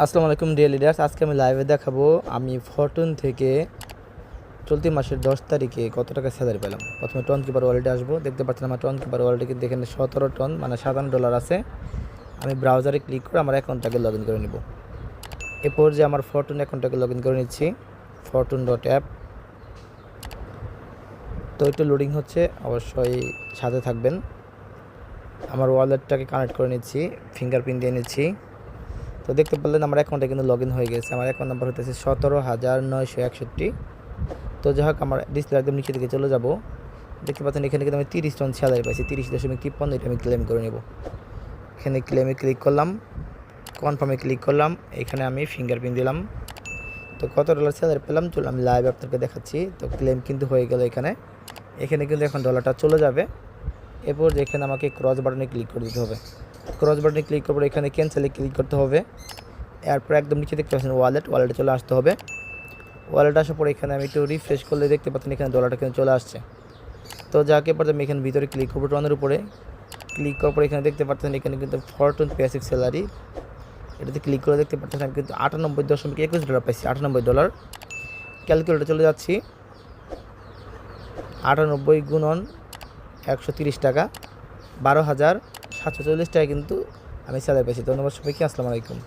আসসালামু আলাইকুম deer leaders. আজকে আমি লাইভে দেখাবো আমি ফরচুন থেকে চলতি মাসের 10 তারিখে কত টাকা স্যালারি পেলাম। প্রথমে টন কিপার ওয়ালেটে আসবো। দেখতে পাচ্ছেন আমার টন কিপার ওয়ালেটে কিন্তু এখানে 17 টন মানে $57 আছে। আমি ব্রাউজারে ক্লিক করে আমার অ্যাকাউন্টটাকে লগ ইন করে নিব। এরপর যে আমার ফরচুন অ্যাকাউন্টটাকে লগ ইন করে নিচ্ছি fortune.app। তো একটু লোডিং হচ্ছে, অবশ্যই সাথে থাকবেন। আমার ওয়ালেটটাকে কানেক্ট করে নিচ্ছি, ফিঙ্গারপ্রিন্ট দিয়ে নিচ্ছি। তো দেখতে পারলেন আমার অ্যাকাউন্টে কিন্তু লগ ইন হয়ে গেছে। আমার অ্যাকাউন্ট নাম্বার হতেছে 17,961। তো যাই হোক, আমার ডিসপ্লে একদম নিচে দিকে চলে যাব। দেখতে পাচ্ছেন এখানে কিন্তু আমি 30 টন স্যালারি পাইছি, 30.53। এটা আমি ক্লেম করে নেব। এখানে ক্লেমে ক্লিক করলাম, কনফার্মে ক্লিক করলাম, এখানে আমি ফিঙ্গারপ্রিন্ট দিলাম। তো কত ডলার স্যালারি পেলাম চলুন আমি লাইভ আপনাকে দেখাচ্ছি। তো ক্লেম কিন্তু হয়ে গেল। এখানে কিন্তু এখন ডলারটা চলে যাবে। এরপর এখানে আমাকে ক্রস বাটনে ক্লিক করে দিতে হবে। ক্রস বাটনে ক্লিক করার পর এখানে ক্যান্সেলে ক্লিক করতে হবে। এরপর একদম নিচে দেখতে পাচ্ছেন ওয়ালেটে চলে আসতে হবে। ওয়ালেট আসার পর এখানে আমি একটু রিফ্রেশ করলে দেখতে পাচ্ছেন এখানে ডলারটা কিন্তু চলে আসছে। তো যাকে পর আমি এখানে ভিতরে ক্লিক করবো, টনের উপরে ক্লিক করার পর এখানে দেখতে পাচ্ছেন এখানে কিন্তু ফরচুন বেসিক স্যালারি, এটাতে ক্লিক করে দেখতে পাচ্ছেন আমি কিন্তু $98.21 পাইছি। $98। ক্যালকুলেটর চলে যাচ্ছি, 98 গুণন 130 টাকা, 12,740 টাকা কিন্তু আমি স্যালারি পাইছি। ধন্যবাদ সবাইকে, আসসালামু আলাইকুম।